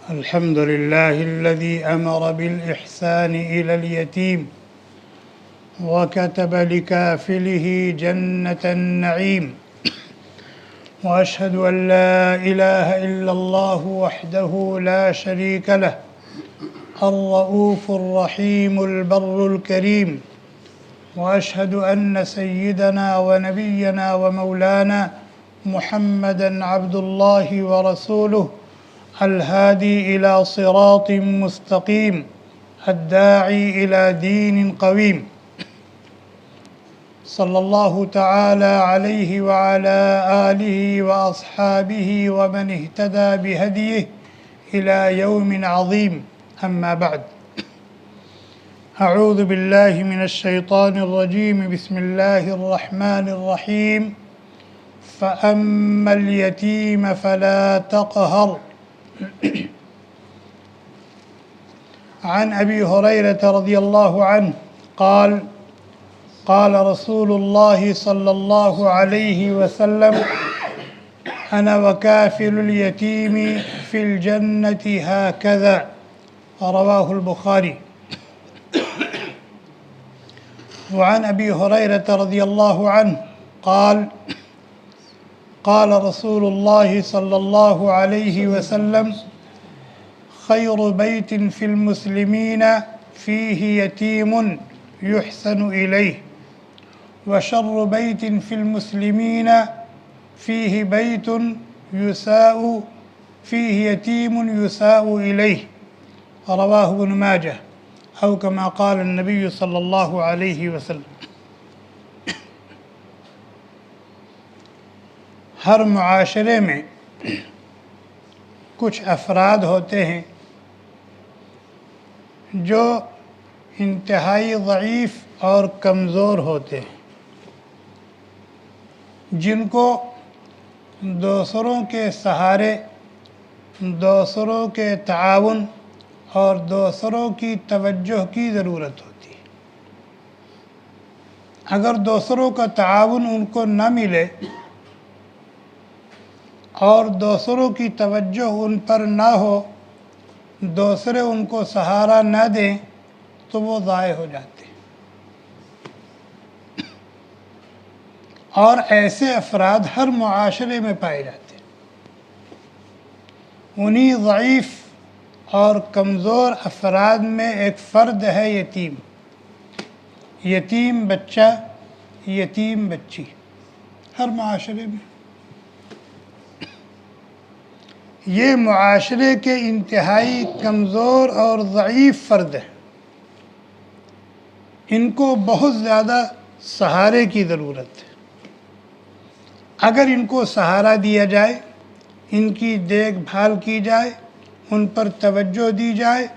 الحمد لله الذي أمر بالإحسان إلى اليتيم وكتب لكافله جنة النعيم، وأشهد أن لا إله إلا الله وحده لا شريك له الرؤوف الرحيم البر الكريم، وأشهد أن سيدنا ونبينا ومولانا محمدًا عبد الله ورسوله الهادي إلى صراط مستقيم الداعي إلى دين قويم، صلى الله تعالى عليه وعلى آله وأصحابه ومن اهتدى بهديه إلى يوم عظيم. أما بعد، أعوذ بالله من الشيطان الرجيم. بسم الله الرحمن الرحيم. فأما اليتيم فلا تقهر. عن أبي هريرة رضي الله عنه قال: قال رسول الله صلى الله عليه وسلم: أنا وكافل اليتيم في الجنة هكذا. رواه البخاري. وعن أبي هريرة رضي الله عنه قال: قال رسول الله صلى الله عليه وسلم: خير بيت في المسلمين فيه يتيم يحسن إليه، وشر بيت في المسلمين فيه بيت فيه يتيم يساء إليه. رواه ابن ماجہ، أو كما قال النبي صلی اللہ علیہ وسلم. ہر معاشرے میں کچھ افراد ہوتے ہیں جو انتہائی ضعیف اور کمزور ہوتے ہیں، جن کو دوسروں کے سہارے، دوسروں کے تعاون اور دوسروں کی توجہ کی ضرورت ہوتی ہے. اگر دوسروں کا تعاون ان کو نہ ملے اور دوسروں کی توجہ ان پر نہ ہو، دوسرے ان کو سہارا نہ دیں، تو وہ ضائع ہو جاتے ہیں. اور ایسے افراد ہر معاشرے میں پائے جاتے ہیں. انہی ضعیف اور کمزور افراد میں ایک فرد ہے یتیم. یتیم بچہ، یتیم بچی، ہر معاشرے میں. یہ معاشرے کے انتہائی کمزور اور ضعیف فرد ہیں. ان کو بہت زیادہ سہارے کی ضرورت ہے. اگر ان کو سہارا دیا جائے، ان کی دیکھ بھال کی جائے، ان پر توجہ دی جائے،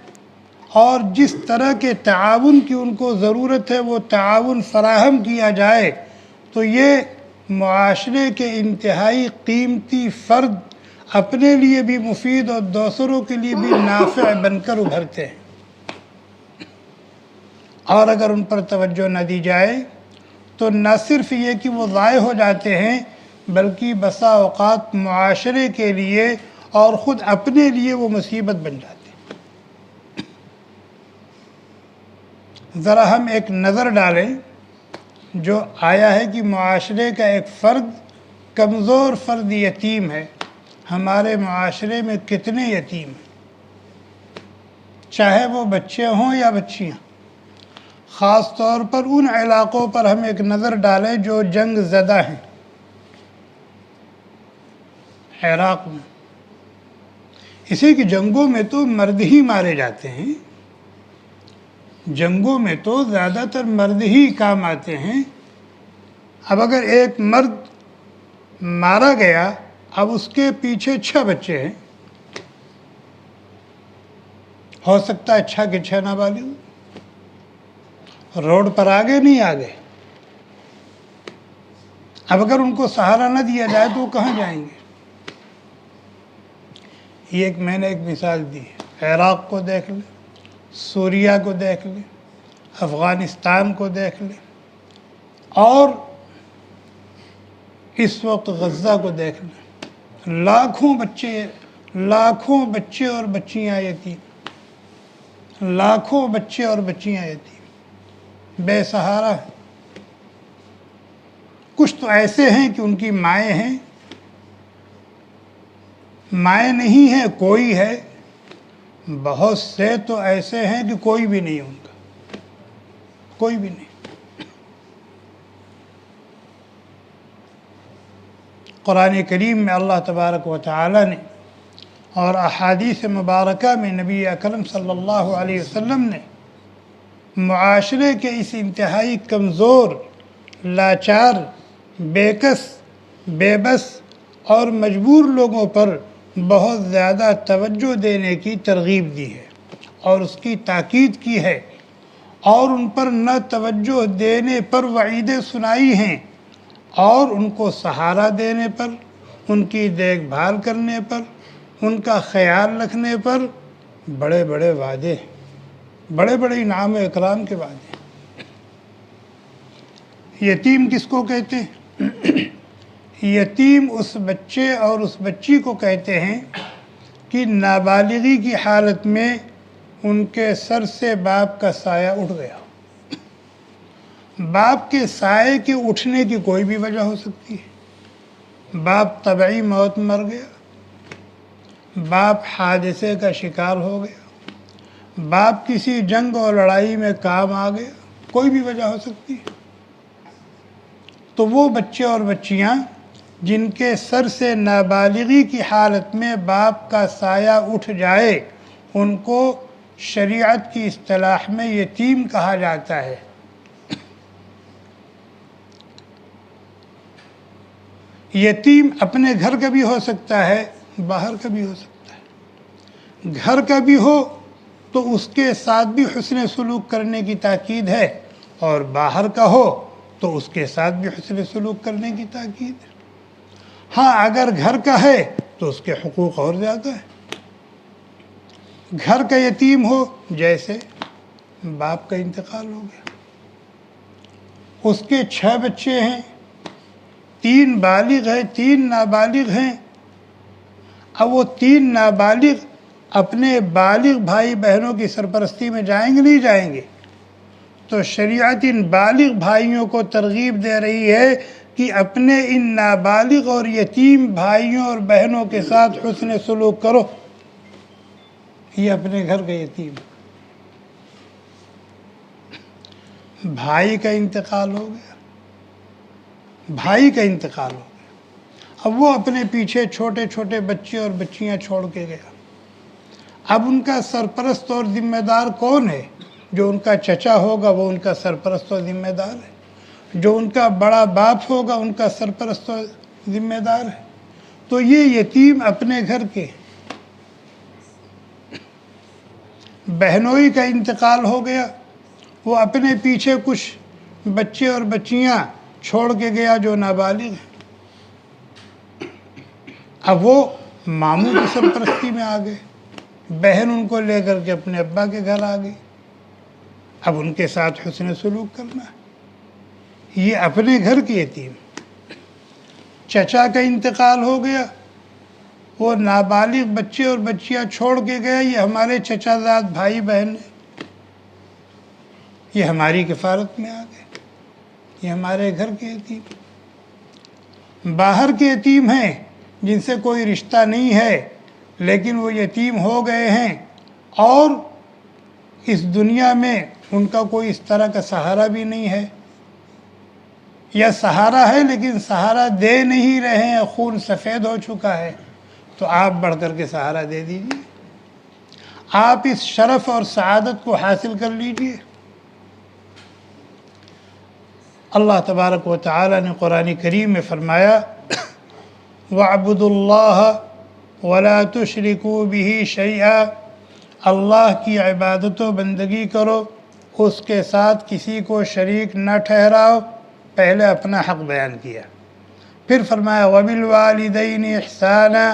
اور جس طرح کے تعاون کی ان کو ضرورت ہے وہ تعاون فراہم کیا جائے، تو یہ معاشرے کے انتہائی قیمتی فرد اپنے لیے بھی مفید اور دوسروں کے لیے بھی نافع بن کر ابھرتے ہیں. اور اگر ان پر توجہ نہ دی جائے تو نہ صرف یہ کہ وہ ضائع ہو جاتے ہیں، بلکہ بسا اوقات معاشرے کے لیے اور خود اپنے لیے وہ مصیبت بن جاتے ہیں. ذرا ہم ایک نظر ڈالیں جو آیا ہے کہ معاشرے کا ایک فرد، کمزور فرد یتیم ہے. ہمارے معاشرے میں کتنے یتیم ہیں، چاہے وہ بچے ہوں یا بچیاں. خاص طور پر ان علاقوں پر ہم ایک نظر ڈالیں جو جنگ زدہ ہیں. عراق میں اسی کی جنگوں میں تو مرد ہی مارے جاتے ہیں. جنگوں میں تو زیادہ تر مرد ہی کام آتے ہیں. اب اگر ایک مرد مارا گیا، اب اس کے پیچھے 6 بچے ہیں، ہو سکتا ہے 6 کے 6 نابالغ. روڈ پر آگے نہیں آگے. اب اگر ان کو سہارا نہ دیا جائے تو وہ کہاں جائیں گے؟ یہ میں نے ایک مثال دی ہے. عراق کو دیکھ لیں، سوریہ کو دیکھ لیں، افغانستان کو دیکھ لیں، اور اس وقت غزہ کو دیکھ لیں. لاکھوں بچے لاکھوں بچے اور بچیاں یتیم، لاکھوں بچے اور بچیاں یتیم بے سہارا ہیں۔ کچھ تو ایسے ہیں کہ ان کی مائیں ہیں، مائیں نہیں ہیں کوئی ہے، بہت سے تو ایسے ہیں کہ کوئی بھی نہیں ان کا، کوئی بھی نہیں۔ قرآن کریم میں اللہ تبارک و تعالی نے اور احادیث مبارکہ میں نبی اکرم صلی اللہ علیہ وسلم نے معاشرے کے اس انتہائی کمزور، لاچار، بےکس، بے بس اور مجبور لوگوں پر بہت زیادہ توجہ دینے کی ترغیب دی ہے اور اس کی تاکید کی ہے، اور ان پر نہ توجہ دینے پر وعیدیں سنائی ہیں، اور ان کو سہارا دینے پر، ان کی دیکھ بھال کرنے پر، ان کا خیال رکھنے پر بڑے بڑے وعدے، بڑے بڑے انعام و اکرام کے وعدے۔ یتیم کس کو کہتے ہیں؟ یتیم اس بچے اور اس بچی کو کہتے ہیں کہ نابالغی کی حالت میں ان کے سر سے باپ کا سایہ اٹھ گیا۔ باپ کے سائے کے اٹھنے کی کوئی بھی وجہ ہو سکتی ہے۔ باپ طبعی موت مر گیا، باپ حادثے کا شکار ہو گیا، باپ کسی جنگ اور لڑائی میں کام آ گیا، کوئی بھی وجہ ہو سکتی ہے۔ تو وہ بچے اور بچیاں جن کے سر سے نابالغی کی حالت میں باپ کا سایہ اٹھ جائے، ان کو شریعت کی اصطلاح میں یتیم کہا جاتا ہے۔ یتیم اپنے گھر کا بھی ہو سکتا ہے، باہر کا بھی ہو سکتا ہے۔ گھر کا بھی ہو تو اس کے ساتھ بھی حسن سلوک کرنے کی تاکید ہے، اور باہر کا ہو تو اس کے ساتھ بھی حسن سلوک کرنے کی تاکید ہے۔ ہاں اگر گھر کا ہے تو اس کے حقوق اور زیادہ ہیں۔ گھر کا یتیم ہو، جیسے باپ کا انتقال ہو گیا، اس کے 6 بچے ہیں، 3 بالغ ہیں، 3 نابالغ ہیں۔ اب وہ 3 نابالغ اپنے بالغ بھائی بہنوں کی سرپرستی میں جائیں گے نہیں جائیں گے؟ تو شریعت ان بالغ بھائیوں کو ترغیب دے رہی ہے کہ اپنے ان نابالغ اور یتیم بھائیوں اور بہنوں کے ساتھ حسن سلوک کرو۔ یہ اپنے گھر کا یتیم۔ بھائی کا انتقال ہو گیا، بھائی کا انتقال ہو گیا، اب وہ اپنے پیچھے چھوٹے چھوٹے بچے اور بچیاں چھوڑ کے گیا۔ اب ان کا سرپرست اور ذمہ دار کون ہے؟ جو ان کا چچا ہوگا وہ ان کا سرپرست اور ذمہ دار ہے، جو ان کا بڑا باپ ہوگا ان کا سرپرست اور ذمہ دار ہے۔ تو یہ یتیم اپنے گھر کے۔ بہنوئی کا انتقال ہو گیا، وہ اپنے پیچھے کچھ بچے اور بچیاں چھوڑ کے گیا جو نابالغ ہیں۔ اب وہ ماموں کی سرپرستی میں آ گئے، بہن ان کو لے کر کے اپنے ابا کے گھر آ گئی۔ اب ان کے ساتھ حسن سلوک کرنا ہے۔ یہ اپنے گھر کی یتیم۔ چچا کا انتقال ہو گیا، وہ نابالغ بچے اور بچیاں چھوڑ کے گیا، یہ ہمارے چچا زاد بھائی بہن ہیں، یہ ہماری کفالت میں آ گئے، یہ ہمارے گھر کے یتیم۔ باہر کے یتیم ہیں جن سے کوئی رشتہ نہیں ہے لیکن وہ یتیم ہو گئے ہیں، اور اس دنیا میں ان کا کوئی اس طرح کا سہارا بھی نہیں ہے، یا سہارا ہے لیکن سہارا دے نہیں رہے ہیں، خون سفید ہو چکا ہے، تو آپ بڑھ کر کے سہارا دے دیجیے، آپ اس شرف اور سعادت کو حاصل کر لیجیے۔ اللہ تبارک و تعالی نے قرآن کریم میں فرمایا وَاعْبُدُوا اللَّهَ وَلَا تُشْرِكُوا بِهِ شَيْئًا، اللہ کی عبادت و بندگی کرو، اس کے ساتھ کسی کو شریک نہ ٹھہراؤ۔ پہلے اپنا حق بیان کیا، پھر فرمایا وَبِالْوَالِدَيْنِ إِحْسَانًا،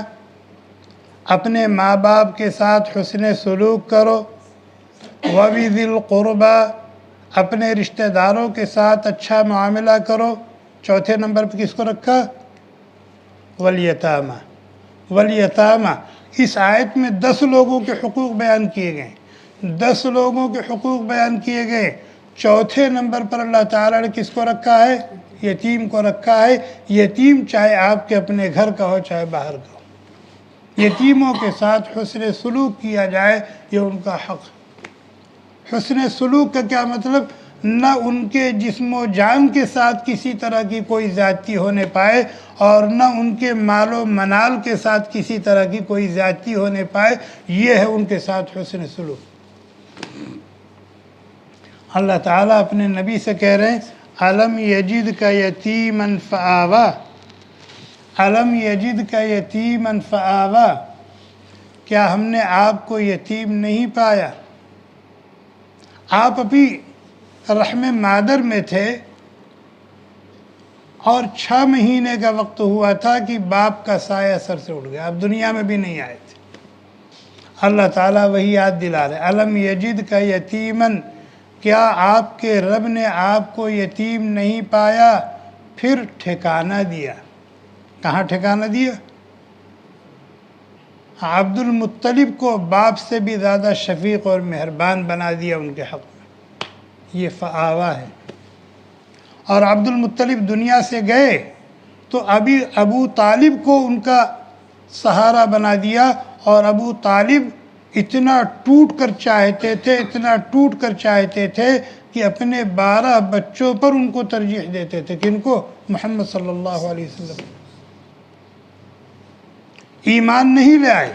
اپنے ماں باپ کے ساتھ حسن سلوک کرو، وَبِذِي الْقُرْبَى، اپنے رشتہ داروں کے ساتھ اچھا معاملہ کرو۔ چوتھے نمبر پہ کس کو رکھا؟ وَالْيَتَامَى، وَالْيَتَامَى، اس آیت میں 10 لوگوں کے حقوق بیان کیے گئے، 10 لوگوں کے حقوق بیان کیے گئے۔ چوتھے نمبر پر اللہ تعالیٰ نے کس کو رکھا ہے؟ یتیم کو رکھا ہے۔ یتیم چاہے آپ کے اپنے گھر کا ہو چاہے باہر کا ہو، یتیموں کے ساتھ حسن سلوک کیا جائے، یہ ان کا حق ہے۔ حسن سلوک کا کیا مطلب؟ نہ ان کے جسم و جان کے ساتھ کسی طرح کی کوئی زیادتی ہونے پائے، اور نہ ان کے مال و منال کے ساتھ کسی طرح کی کوئی زیادتی ہونے پائے، یہ ہے ان کے ساتھ حسن سلوک۔ اللہ تعالیٰ اپنے نبی سے کہہ رہے ہیں الم یجد کا یتیما فآوا، الم یجد کا یتیما فآوا، کیا ہم نے آپ کو یتیم نہیں پایا؟ آپ ابھی رحم مادر میں تھے اور 6 مہینے کا وقت ہوا تھا کہ باپ کا سایہ سر سے اٹھ گیا، آپ دنیا میں بھی نہیں آئے تھے۔ اللہ تعالیٰ وہی یاد دلا رہے الم یجد کا یتیمن، کیا آپ کے رب نے آپ کو یتیم نہیں پایا؟ پھر ٹھکانہ دیا۔ کہاں ٹھکانہ دیا؟ عبد المطلب کو باپ سے بھی زیادہ شفیق اور مہربان بنا دیا ان کے حق میں، یہ فآوا ہے۔ اور عبد المطلب دنیا سے گئے تو ابھی ابو طالب کو ان کا سہارا بنا دیا، اور ابو طالب اتنا ٹوٹ کر چاہتے تھے، اتنا ٹوٹ کر چاہتے تھے کہ اپنے 12 بچوں پر ان کو ترجیح دیتے تھے۔ کن کو؟ محمد صلی اللہ علیہ وسلم۔ ایمان نہیں لے آئے،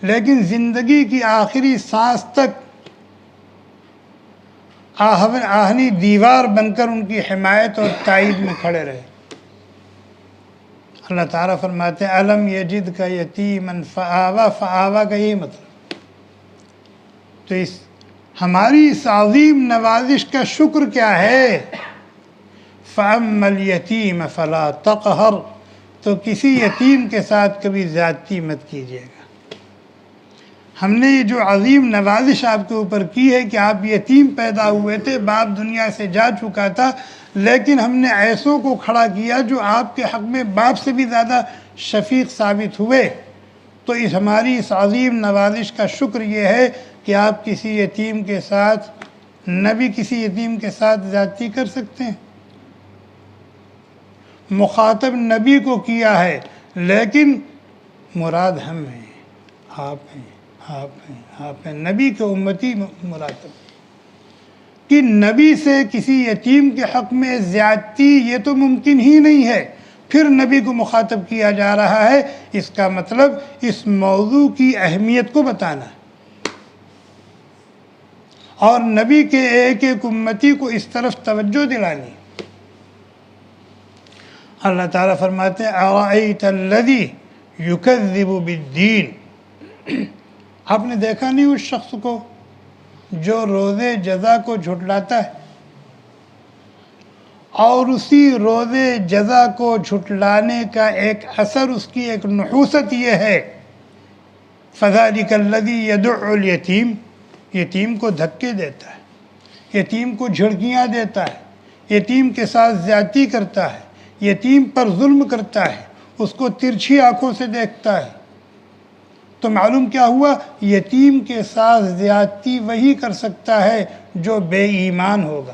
لیکن زندگی کی آخری سانس تک آہنی دیوار بن کر ان کی حمایت اور تائید میں کھڑے رہے۔ اللہ تعالیٰ فرماتے ہیں الم یجد کا یتیما فآوا، فآوا کا یہی مطلب۔ تو ہماری اس عظیم نوازش کا شکر کیا ہے؟ فَأَمَّا الْيَتِيمَ فَلَا تَقْهَرْ، تو کسی یتیم کے ساتھ کبھی زیادتی مت کیجیے گا۔ ہم نے یہ جو عظیم نوازش آپ کے اوپر کی ہے کہ آپ یتیم پیدا ہوئے تھے، باپ دنیا سے جا چکا تھا، لیکن ہم نے ایسوں کو کھڑا کیا جو آپ کے حق میں باپ سے بھی زیادہ شفیق ثابت ہوئے۔ تو ہماری اس عظیم نوازش کا شکر یہ ہے کہ آپ کسی یتیم کے ساتھ، نبی کسی یتیم کے ساتھ زیادتی کر سکتے ہیں؟ مخاطب نبی کو کیا ہے، لیکن مراد ہم ہیں، آپ ہیں، آپ ہیں، آپ ہیں، نبی کے امتی مراتب۔ کہ نبی سے کسی یتیم کے حق میں زیادتی یہ تو ممکن ہی نہیں ہے، پھر نبی کو مخاطب کیا جا رہا ہے، اس کا مطلب اس موضوع کی اہمیت کو بتانا ہے، اور نبی کے ایک ایک امتی کو اس طرف توجہ دلانی۔ اللہ تعالیٰ فرماتے ہیں اَرَأَيْتَ الَّذِي يُكَذِّبُ بِالدِّينِ، آپ نے دیکھا نہیں اس شخص کو جو روز جزا کو جھٹلاتا ہے، اور اسی روز جزا کو جھٹلانے کا ایک اثر، اس کی ایک نحوست یہ ہے فَذَلِكَ الَّذِي يَدُعُّ الْيَتِيمَ، یتیم کو دھکے دیتا ہے، یتیم کو جھڑکیاں دیتا ہے، یتیم کے ساتھ زیادتی کرتا ہے، یتیم پر ظلم کرتا ہے، اس کو ترچھی آنکھوں سے دیکھتا ہے۔ تو معلوم کیا ہوا؟ یتیم کے ساتھ زیادتی وہی کر سکتا ہے جو بے ایمان ہوگا۔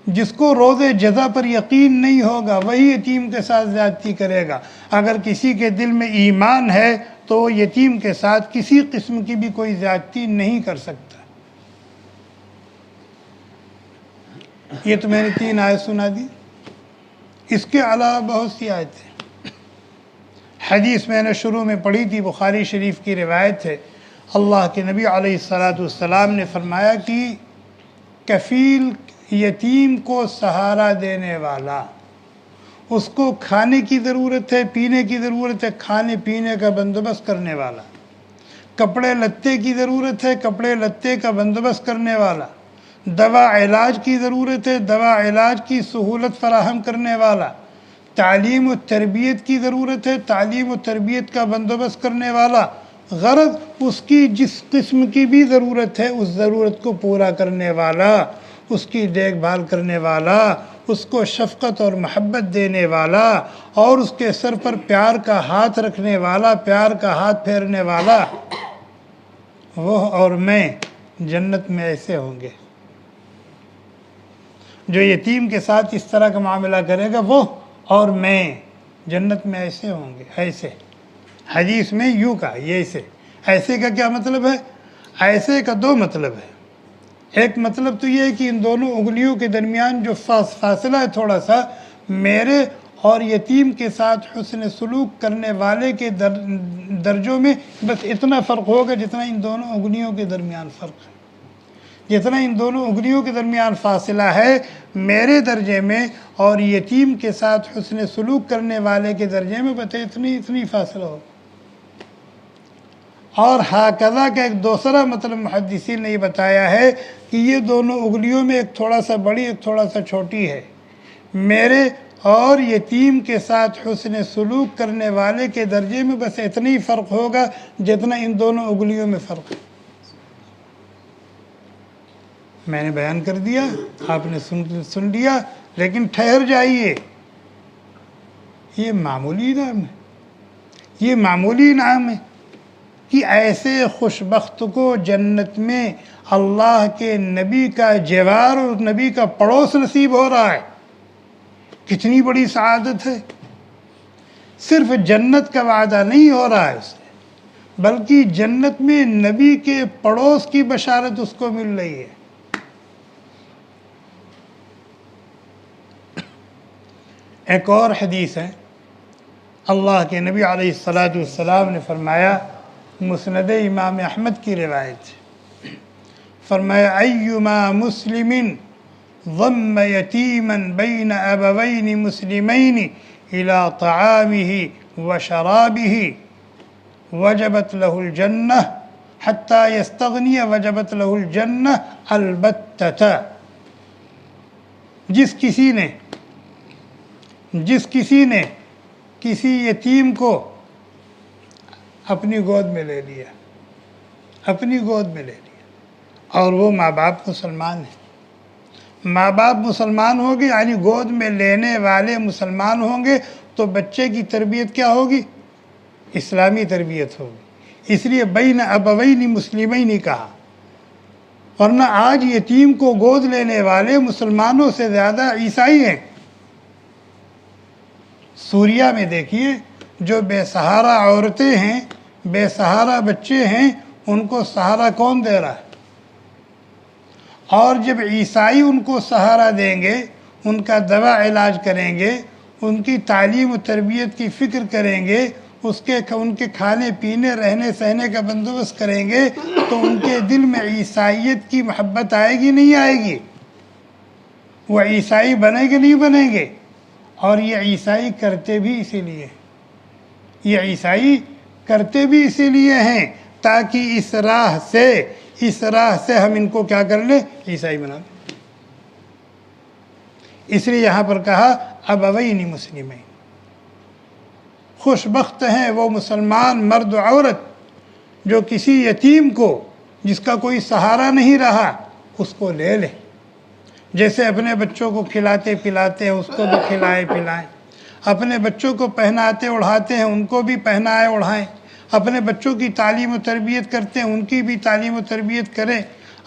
جس کو روز جزا پر یقین نہیں ہوگا وہی یتیم کے ساتھ زیادتی کرے گا۔ اگر کسی کے دل میں ایمان ہے تو وہ یتیم کے ساتھ کسی قسم کی بھی کوئی زیادتی نہیں کر سکتا۔ یہ تو میں نے 3 آیت سنا دی، اس کے علاوہ بہت سی آیتیں۔ حدیث میں نے شروع میں پڑھی تھی، بخاری شریف کی روایت ہے، اللہ کے نبی علیہ السلام نے فرمایا کہ کفیل یتیم کو سہارا دینے والا، اس کو کھانے کی ضرورت ہے، پینے کی ضرورت ہے، کھانے پینے کا بندوبست کرنے والا، کپڑے لتے کی ضرورت ہے، کپڑے لتے کا بندوبست کرنے والا، دوا علاج کی ضرورت ہے، دوا علاج کی سہولت فراہم کرنے والا، تعلیم و تربیت کی ضرورت ہے، تعلیم و تربیت کا بندوبست کرنے والا، غرض اس کی جس قسم کی بھی ضرورت ہے اس ضرورت کو پورا کرنے والا، اس کی دیکھ بھال کرنے والا، اس کو شفقت اور محبت دینے والا اور اس کے سر پر پیار کا ہاتھ رکھنے والا، پیار کا ہاتھ پھیرنے والا، وہ اور میں جنت میں ایسے ہوں گے۔ جو یتیم کے ساتھ اس طرح کا معاملہ کرے گا وہ اور میں جنت میں ایسے ہوں گے۔ ایسے حدیث میں یوں کہا، یہ ایسے کا کیا مطلب ہے؟ ایسے کا دو مطلب ہے۔ ایک مطلب تو یہ ہے کہ ان دونوں انگلیوں کے درمیان جو فاصلہ ہے تھوڑا سا، میرے اور یتیم کے ساتھ حسن سلوک کرنے والے کے درجوں میں بس اتنا فرق ہوگا جتنا ان دونوں انگلیوں کے درمیان فرق ہے، جتنا ان دونوں انگلیوں کے درمیان فاصلہ ہے میرے درجے میں اور یتیم کے ساتھ حسن سلوک کرنے والے کے درجے میں، بس اتنی فاصلہ ہوگا۔ اور ہاکذا کا ایک دوسرا مطلب محدثین نے یہ بتایا ہے کہ یہ دونوں انگلیوں میں ایک تھوڑا سا بڑی ایک تھوڑا سا چھوٹی ہے، میرے اور یتیم کے ساتھ حسن سلوک کرنے والے کے درجے میں بس اتنی فرق ہوگا جتنا ان دونوں انگلیوں میں فرق ہے۔ میں نے بیان کر دیا، آپ نے سن لیا، لیکن ٹھہر جائیے، یہ معمولی نام ہے، یہ معمولی نام ہے کہ ایسے خوشبخت کو جنت میں اللہ کے نبی کا جوار اور نبی کا پڑوس نصیب ہو رہا ہے۔ کتنی بڑی سعادت ہے! صرف جنت کا وعدہ نہیں ہو رہا ہے اسے، بلکہ جنت میں نبی کے پڑوس کی بشارت اس کو مل رہی ہے۔ ایک اور حدیث ہے، اللہ کے نبی علیہ السلام نے فرمایا، مسند امام احمد کی روایت، فرمایا ایما مسلم ضم یتیما بین ابوین مسلمین الى طعامه وشرابه وجبت له الجنہ حتی یستغنی وجبت له الجنہ البتۃ۔ جس کسی نے کسی یتیم کو اپنی گود میں لے لیا، اپنی گود میں لے لیا، اور وہ ماں باپ مسلمان ہیں، ماں باپ مسلمان ہوں گے یعنی گود میں لینے والے مسلمان ہوں گے، تو بچے کی تربیت کیا ہوگی؟ اسلامی تربیت ہوگی۔ اس لیے بین ابوین مسلمین کہا، ورنہ آج یتیم کو گود لینے والے مسلمانوں سے زیادہ عیسائی ہیں۔ سوریہ میں دیکھیے، جو بے سہارا عورتیں ہیں، بے سہارا بچے ہیں، ان کو سہارا کون دے رہا ہے؟ اور جب عیسائی ان کو سہارا دیں گے، ان کا دوا علاج کریں گے، ان کی تعلیم و تربیت کی فکر کریں گے، ان کے کھانے پینے رہنے سہنے کا بندوبست کریں گے، تو ان کے دل میں عیسائیت کی محبت آئے گی نہیں آئے گی؟ وہ عیسائی بنیں گے نہیں بنیں گے؟ اور یہ عیسائی کرتے بھی اسی لیے، یہ عیسائی کرتے بھی اسی لیے ہیں تاکہ اس راہ سے ہم ان کو کیا کر لیں؟ عیسائی بنا لیں۔ اس لیے یہاں پر کہا ابوین مسلمین، خوش بخت ہیں وہ مسلمان مرد و عورت جو کسی یتیم کو، جس کا کوئی سہارا نہیں رہا، اس کو لے لیں۔ جیسے اپنے بچوں کو کھلاتے پلاتے ہیں، اس کو بھی کھلائیں پلائیں، اپنے بچوں کو پہناتے اڑھاتے ہیں، ان کو بھی پہنائیں اڑھائیں، اپنے بچوں کی تعلیم و تربیت کرتے ہیں، ان کی بھی تعلیم و تربیت کریں،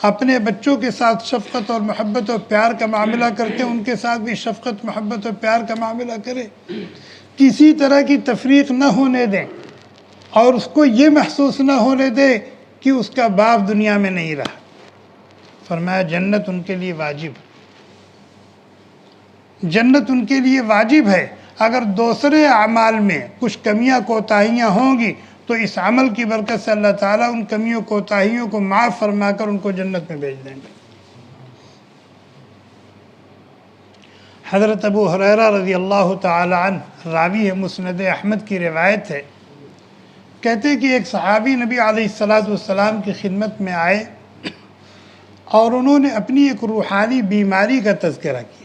اپنے بچوں کے ساتھ شفقت اور محبت اور پیار کا معاملہ کرتے ہیں، ان کے ساتھ بھی شفقت محبت اور پیار کا معاملہ کریں، کسی طرح کی تفریق نہ ہونے دیں، اور اس کو یہ محسوس نہ ہونے دیں کہ اس کا باپ دنیا میں نہیں رہا۔ فرمایا جنت ان کے لیے واجب، جنت ان کے لیے واجب ہے۔ اگر دوسرے اعمال میں کچھ کمیاں کوتاہیاں ہوں گی تو اس عمل کی برکت سے اللہ تعالیٰ ان کمیوں کوتاہیوں کو معاف فرما کر ان کو جنت میں بھیج دیں گے۔ حضرت ابو ہریرہ رضی اللہ تعالی عنہ، راوی ہے مسند احمد کی روایت ہے، کہتے کہ ایک صحابی نبی علیہ السلام کی خدمت میں آئے اور انہوں نے اپنی ایک روحانی بیماری کا تذکرہ کیا،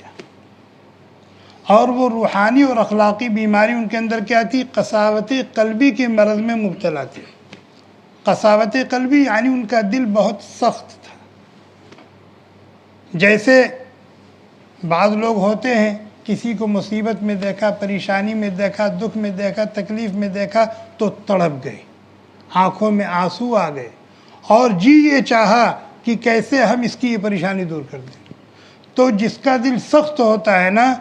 اور وہ روحانی اور اخلاقی بیماری ان کے اندر کیا تھی؟ قساوت قلبی کے مرض میں مبتلا تھے۔ قساوت قلبی یعنی ان کا دل بہت سخت تھا، جیسے بعض لوگ ہوتے ہیں کسی کو مصیبت میں دیکھا، پریشانی میں دیکھا، دکھ میں دیکھا، تکلیف میں دیکھا تو تڑپ گئے، آنکھوں میں آنسو آ گئے اور جی یہ چاہا کہ کیسے ہم اس کی یہ پریشانی دور کر دیں۔ تو جس کا دل سخت ہوتا ہے نا،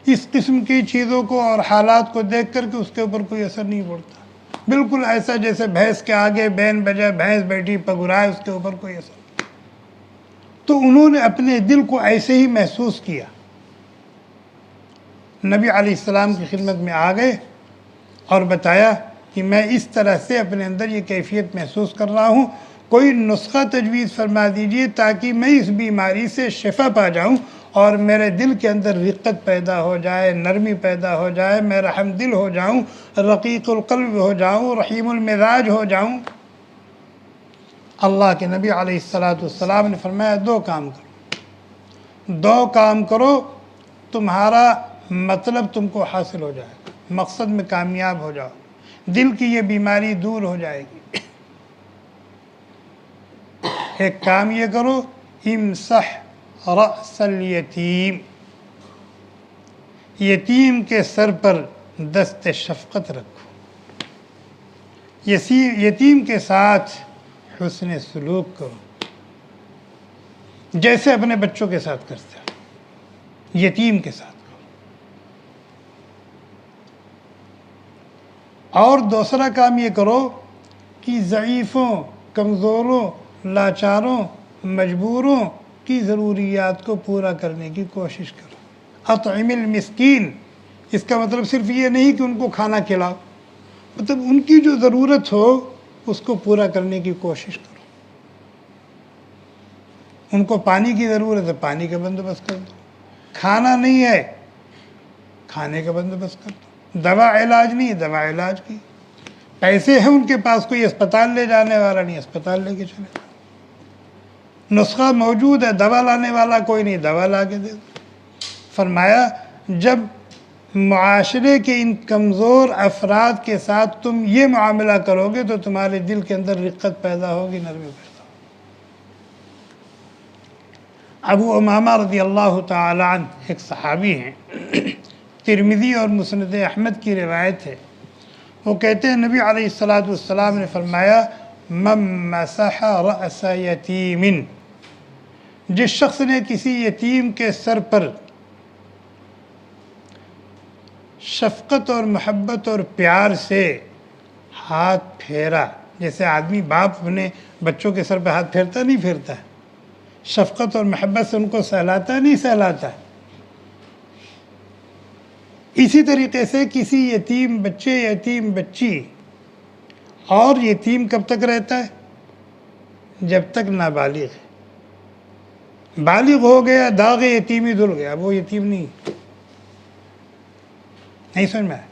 اس قسم کی چیزوں کو اور حالات کو دیکھ کر کے اس کے اوپر کوئی اثر نہیں پڑتا، بالکل ایسا جیسے بھینس کے آگے بین بجا بھینس بیٹھی پگرائے، اس کے اوپر کوئی اثر نہیں۔ تو انہوں نے اپنے دل کو ایسے ہی محسوس کیا، نبی علیہ السلام کی خدمت میں آ گئے اور بتایا کہ میں اس طرح سے اپنے اندر یہ کیفیت محسوس کر رہا ہوں، کوئی نسخہ تجویز فرما دیجئے تاکہ میں اس بیماری سے شفا پا جاؤں اور میرے دل کے اندر رقت پیدا ہو جائے، نرمی پیدا ہو جائے، میں رحم دل ہو جاؤں، رقیق القلب ہو جاؤں، رحیم المزاج ہو جاؤں۔ اللہ کے نبی علیہ السلام نے فرمایا دو کام کرو، تمہارا مطلب تم کو حاصل ہو جائے گا، مقصد میں کامیاب ہو جاؤ، دل کی یہ بیماری دور ہو جائے گی۔ ایک کام یہ کرو، امسح رأس الیتیم، یتیم کے سر پر دست شفقت رکھو، یتیم کے ساتھ حسن سلوک کرو، جیسے اپنے بچوں کے ساتھ کرتے ہیں، یتیم کے ساتھ کرو۔ اور دوسرا کام یہ کرو کہ ضعیفوں، کمزوروں، لاچاروں، مجبوروں کی ضروریات کو پورا کرنے کی کوشش کرو۔ اطعم المسکین، اس کا مطلب صرف یہ نہیں کہ ان کو کھانا کھلاؤ، مطلب ان کی جو ضرورت ہو اس کو پورا کرنے کی کوشش کرو۔ ان کو پانی کی ضرورت ہے، پانی کا بندوبست کر دو، کھانا نہیں ہے، کھانے کا بندوبست کر دو، دوا علاج نہیں ہے، دوا علاج کی، پیسے ہیں ان کے پاس، کوئی اسپتال لے جانے والا نہیں، اسپتال لے کے چلے جاؤ، نسخہ موجود ہے، دوا لانے والا کوئی نہیں، دوا لا کے دے دو۔ فرمایا جب معاشرے کے ان کمزور افراد کے ساتھ تم یہ معاملہ کرو گے تو تمہارے دل کے اندر رقت پیدا ہوگی، نرمی پیدا ہوگی۔ ابو امامہ رضی اللہ تعالی عنہ ایک صحابی ہیں، ترمذی اور مسند احمد کی روایت ہے، وہ کہتے ہیں نبی علیہ السلام نے فرمایا من مسح رأس یتیم، جس شخص نے کسی یتیم کے سر پر شفقت اور محبت اور پیار سے ہاتھ پھیرا، جیسے آدمی باپ اپنے بچوں کے سر پہ ہاتھ پھیرتا نہیں پھیرتا ہے، شفقت اور محبت سے ان کو سہلاتا نہیں سہلاتا ہے، اسی طریقے سے کسی یتیم بچے، یتیم بچی، اور یتیم کب تک رہتا ہے؟ جب تک نابالغ ہے، بالغ ہو گیا داغ یتیمی دھل گیا، وہ یتیم نہیں سمجھ میں آیا۔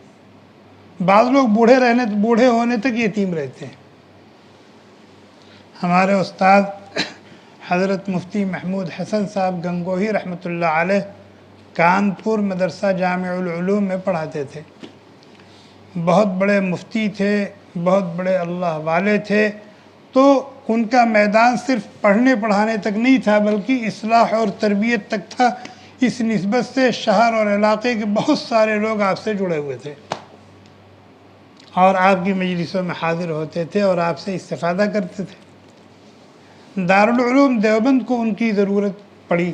بعض لوگ بوڑھے ہونے تک یتیم رہتے ہیں۔ ہمارے استاد حضرت مفتی محمود حسن صاحب گنگوہی رحمۃ اللہ علیہ کانپور مدرسہ جامع العلوم میں پڑھاتے تھے، بہت بڑے مفتی تھے، بہت بڑے اللہ والے تھے، تو ان کا میدان صرف پڑھنے پڑھانے تک نہیں تھا بلکہ اصلاح اور تربیت تک تھا، اس نسبت سے شہر اور علاقے کے بہت سارے لوگ آپ سے جڑے ہوئے تھے اور آپ کی مجلسوں میں حاضر ہوتے تھے اور آپ سے استفادہ کرتے تھے۔ دارالعلوم دیوبند کو ان کی ضرورت پڑی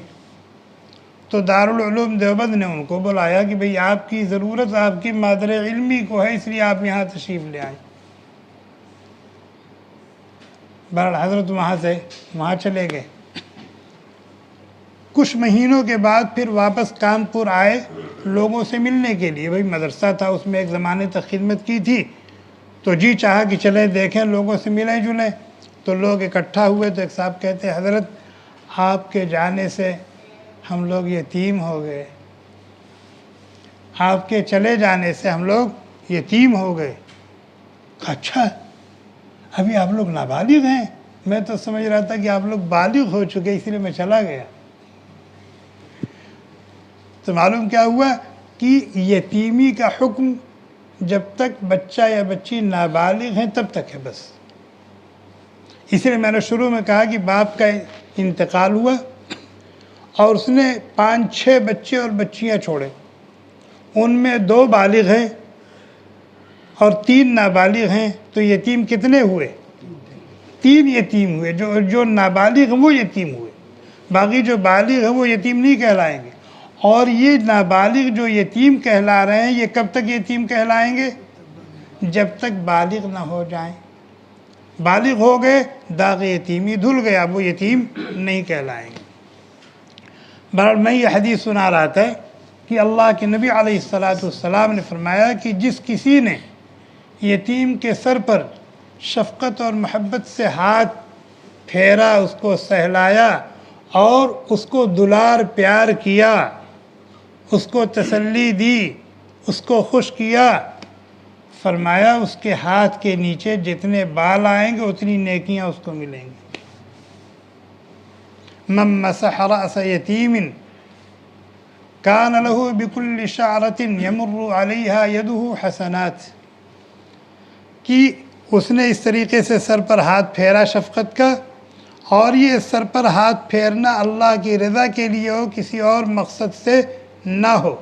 تو دارالعلوم دیوبند نے ان کو بلایا کہ بھئی آپ کی ضرورت آپ کی مادر علمی کو ہے، اس لیے آپ یہاں تشریف لے آئیں۔ بہرحال حضرت وہاں چلے گئے، کچھ مہینوں کے بعد پھر واپس کانپور آئے لوگوں سے ملنے کے لیے، بھئی مدرسہ تھا اس میں ایک زمانے تک خدمت کی تھی تو جی چاہا کہ چلیں دیکھیں، لوگوں سے ملیں جلیں، تو لوگ اکٹھا ہوئے تو ایک صاحب کہتے ہیں حضرت آپ کے جانے سے ہم لوگ یتیم ہو گئے، آپ کے چلے جانے سے ہم لوگ یتیم ہو گئے۔ اچھا ابھی آپ لوگ نابالغ ہیں؟ میں تو سمجھ رہا تھا کہ آپ لوگ بالغ ہو چکے اس لیے میں چلا گیا۔ تو معلوم کیا ہوا کہ یتیمی کا حکم جب تک بچہ یا بچی نابالغ ہیں تب تک ہے بس۔ اس لیے میں نے شروع میں کہا کہ باپ کا انتقال ہوا اور اس نے 5-6 بچے اور بچیاں چھوڑے، ان میں 2 بالغ ہیں اور 3 نابالغ ہیں، تو یتیم کتنے ہوئے؟ 3 یتیم ہوئے۔ جو نابالغ ہیں وہ یتیم ہوئے، باقی جو بالغ ہیں وہ یتیم نہیں کہلائیں گے۔ اور یہ نابالغ جو یتیم کہلا رہے ہیں، یہ کب تک یتیم کہلائیں گے؟ جب تک بالغ نہ ہو جائیں۔ بالغ ہو گئے، داغ یتیمی دھل گیا، وہ یتیم نہیں کہلائیں گے۔ بہرحال میں یہ حدیث سنا رہا تھا کہ اللہ کے نبی علیہ السلام نے فرمایا کہ جس کسی نے یتیم کے سر پر شفقت اور محبت سے ہاتھ پھیرا، اس کو سہلایا اور اس کو دلار پیار کیا، اس کو تسلی دی، اس کو خوش کیا، فرمایا اس کے ہاتھ کے نیچے جتنے بال آئیں گے اتنی نیکیاں اس کو ملیں گی۔ من مسح رأس یتیم کان له بكل شعرة يمر عليها يده حسنات، کہ اس نے اس طریقے سے سر پر ہاتھ پھیرا شفقت کا، اور یہ سر پر ہاتھ پھیرنا اللہ کی رضا کے لیے ہو، کسی اور مقصد سے نہ ہو،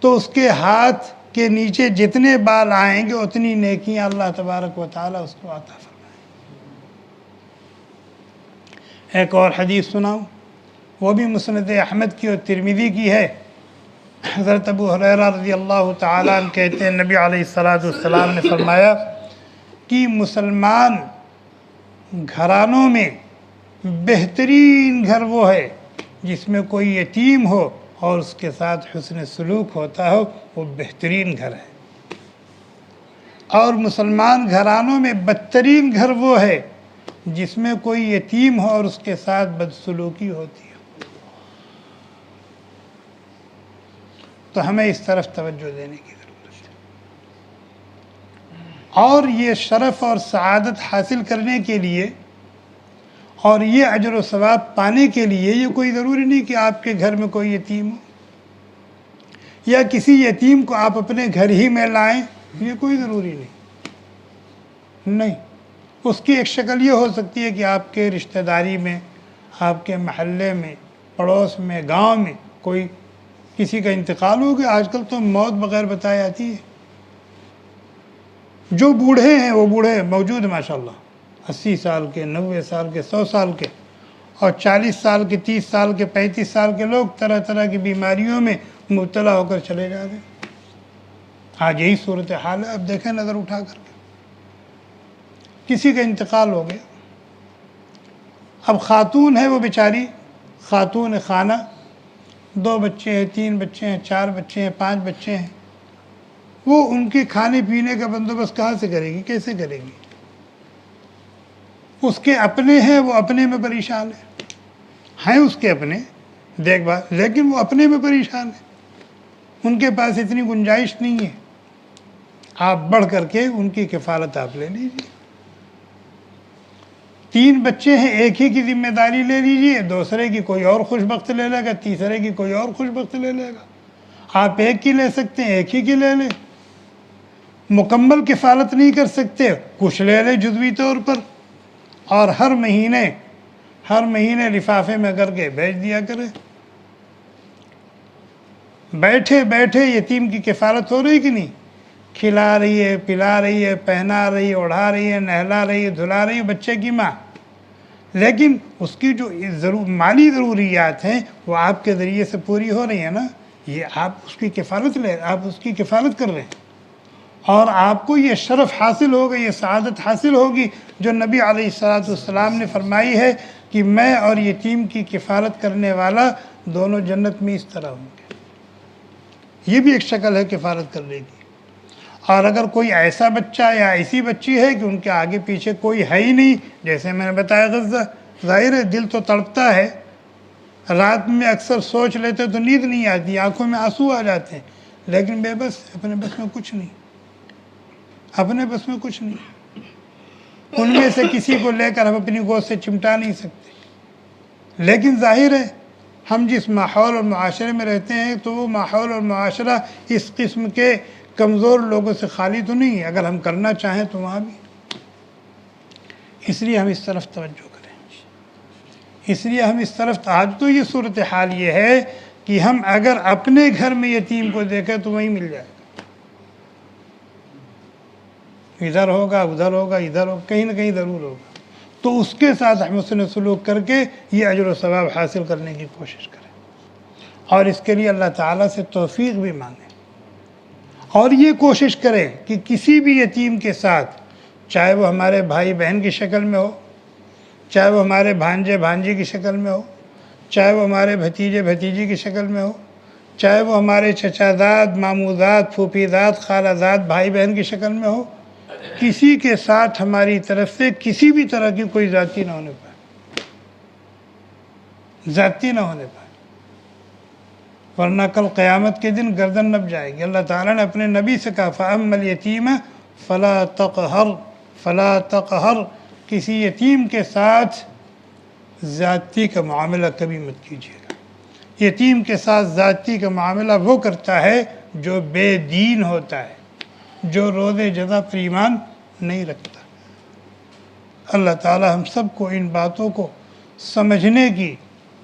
تو اس کے ہاتھ کے نیچے جتنے بال آئیں گے اتنی نیکیاں اللہ تبارک و تعالیٰ اس کو عطا فرمائیں۔ ایک اور حدیث سناؤں، وہ بھی مسند احمد کی اور ترمذی کی ہے۔ حضرت ابو ہریرہ رضی اللہ تعالیٰ عنہ کہتے ہیں نبی علیہ السلام نے فرمایا کہ مسلمان گھرانوں میں بہترین گھر وہ ہے جس میں کوئی یتیم ہو اور اس کے ساتھ حسن سلوک ہوتا ہو، وہ بہترین گھر ہے۔ اور مسلمان گھرانوں میں بدترین گھر وہ ہے جس میں کوئی یتیم ہو اور اس کے ساتھ بدسلوکی ہوتی ہے۔ تو ہمیں اس طرف توجہ دینے کی ضرورت ہے، اور یہ شرف اور سعادت حاصل کرنے کے لیے اور یہ اجر و ثواب پانے کے لیے یہ کوئی ضروری نہیں کہ آپ کے گھر میں کوئی یتیم ہو یا کسی یتیم کو آپ اپنے گھر ہی میں لائیں، یہ کوئی ضروری نہیں۔ اس کی ایک شکل یہ ہو سکتی ہے کہ آپ کے رشتہ داری میں، آپ کے محلے میں، پڑوس میں، گاؤں میں کوئی کسی کا انتقال ہو گیا۔ آج کل تو موت بغیر بتائے آتی ہے۔ جو بوڑھے ہیں وہ بوڑھے موجود ہیں ماشاءاللہ، 80 سال کے، 90 سال کے، 100 سال کے، اور 40 سال کے، 30 سال کے، 35 سال کے لوگ طرح طرح کی بیماریوں میں مبتلا ہو کر چلے جا رہے ہیں۔ آج یہی صورتحال ہے۔ اب دیکھیں نظر اٹھا کر کے، کسی کا انتقال ہو گیا، اب خاتون ہے وہ بیچاری، خاتون خانہ، 2 بچے ہیں، 3 بچے ہیں، 4 بچے ہیں، 5 بچے ہیں، وہ ان کے کھانے پینے کا بندوبست کہاں سے کرے گی، کیسے کرے گی؟ اس کے اپنے ہیں، وہ اپنے میں پریشان ہیں اس کے اپنے دیکھ بھال، لیکن وہ اپنے میں پریشان ہیں، ان کے پاس اتنی گنجائش نہیں ہے۔ آپ بڑھ کر کے ان کی کفالت آپ لے لیجیے۔ 3 بچے ہیں، ایک ہی کی ذمہ داری لے لیجیے، دوسرے کی کوئی اور خوش بخت لے لے گا، تیسرے کی کوئی اور خوش بخت لے لے گا۔ آپ ایک کی لے سکتے ہیں، ایک ہی کی لے لیں۔ مکمل کفالت نہیں کر سکتے، کچھ لے لیں جزوی طور پر، اور ہر مہینے لفافے میں کر کے بھیج دیا کرے۔ بیٹھے بیٹھے یتیم کی کفالت ہو رہی کہ نہیں؟ کھلا رہی ہے، پلا رہی ہے، پہنا رہی ہے، اڑھا رہی ہے، نہلا رہی ہے، دھلا رہی ہے بچے کی ماں، لیکن اس کی جو مالی ضروریات ہیں وہ آپ کے ذریعے سے پوری ہو رہی ہیں نا، یہ آپ اس کی کفالت کر رہے ہیں، اور آپ کو یہ شرف حاصل ہوگا، یہ سعادت حاصل ہوگی جو نبی علیہ السلام نے فرمائی ہے کہ میں اور یتیم کی کفالت کرنے والا دونوں جنت میں اس طرح ہوں گے۔ یہ بھی ایک شکل ہے کفالت کرنے کی۔ اور اگر کوئی ایسا بچہ یا ایسی بچی ہے کہ ان کے آگے پیچھے کوئی ہے ہی نہیں، جیسے میں نے بتایا غزہ، ظاہر ہے دل تو تڑپتا ہے، رات میں اکثر سوچ لیتے تو نیند نہیں آتی، آنکھوں میں آنسو آ جاتے ہیں، لیکن بے بس، اپنے بس میں کچھ نہیں، اپنے بس میں کچھ نہیں۔ ان میں سے کسی کو لے کر ہم اپنی گود سے چمٹا نہیں سکتے، لیکن ظاہر ہے ہم جس ماحول اور معاشرے میں رہتے ہیں تو وہ ماحول اور معاشرہ اس قسم کے کمزور لوگوں سے خالی تو نہیں ہے، اگر ہم کرنا چاہیں تو وہاں بھی۔ اس لیے ہم اس طرف توجہ کریں، اس لیے ہم اس طرف آج تو یہ صورتحال یہ ہے کہ ہم اگر اپنے گھر میں یتیم کو دیکھیں تو وہیں مل جائے گا، ادھر ہوگا ادھر ہوگا ادھر ہوگا، کہیں نہ کہیں ضرور ہوگا، تو اس کے ساتھ ہم حسن سلوک کر کے یہ اجر و ثواب حاصل کرنے کی کوشش کریں، اور اس کے لیے اللہ تعالیٰ سے توفیق بھی مانگیں، اور یہ کوشش کریں کہ کسی بھی یتیم کے ساتھ، چاہے وہ ہمارے بھائی بہن کی شکل میں ہو، چاہے وہ ہمارے بھانجے بھانجی کی شکل میں ہو، چاہے وہ ہمارے بھتیجے بھتیجی کی شکل میں ہو، چاہے وہ ہمارے چچا زاد ماموں زاد پھوپھی زاد خالہ زاد بھائی بہن کی شکل میں ہو، کسی کے ساتھ ہماری طرف سے کسی بھی طرح کی کوئی ذاتی نہ ہونے پائے، ذاتی نہ ہونے پائے، ورنہ کل قیامت کے دن گردن نب جائے گی۔ اللہ تعالیٰ نے اپنے نبی سے کہا فَأَمَّا الْيَتِيمَ فَلَا تَقْهَرْ، کسی یتیم کے ساتھ ذاتی کا معاملہ کبھی مت کیجیے گا۔ یتیم کے ساتھ ذاتی کا معاملہ وہ کرتا ہے جو بے دین ہوتا ہے، جو روز جزا پر ایمان نہیں رکھتا۔ اللہ تعالی ہم سب کو ان باتوں کو سمجھنے کی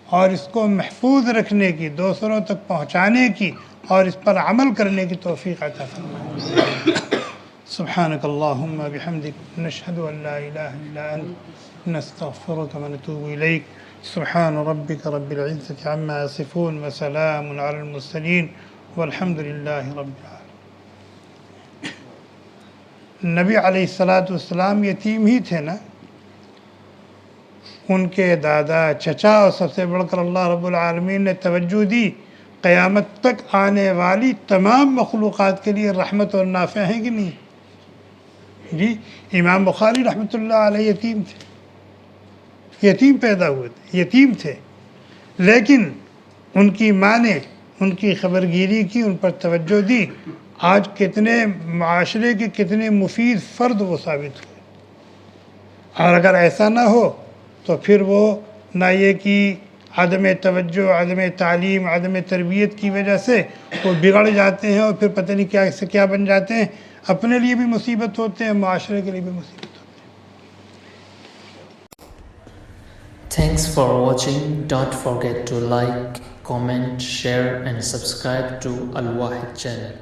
اور اس کو محفوظ رکھنے کی، دوسروں تک پہنچانے کی اور اس پر عمل کرنے کی توفیق عطا فرمائے۔ سبحانک اللہم بحمدک نشہد ان لا الہ الا انت نستغفرک ونتوب الیک۔ سبحان ربک رب العزة عما یصفون وسلام علی المرسلین والحمد للہ رب العالمین۔ نبی علیہ السلام یتیم ہی تھے نا، ان کے دادا چچا اور سب سے بڑھ کر اللہ رب العالمین نے توجہ دی، قیامت تک آنے والی تمام مخلوقات کے لیے رحمت اور نافع ہیں کہ نہیں؟ جی امام بخاری رحمۃ اللہ علیہ یتیم تھے، یتیم پیدا ہوئے تھے، یتیم تھے، لیکن ان کی ماں نے ان کی خبرگیری کی، ان پر توجہ دی، آج کتنے معاشرے کے کتنے مفید فرد وہ ثابت ہوئے۔ اور اگر ایسا نہ ہو تو پھر وہ نہ یہ کہ عدم توجہ، عدم تعلیم، عدم تربیت کی وجہ سے وہ بگڑ جاتے ہیں اور پھر پتہ نہیں کیا سے کیا بن جاتے ہیں، اپنے لیے بھی مصیبت ہوتے ہیں، معاشرے کے لیے بھی مصیبت ہوتے ہیں۔ Thanks for watching. Don't forget to like, comment, share and subscribe to Al Wahid channel.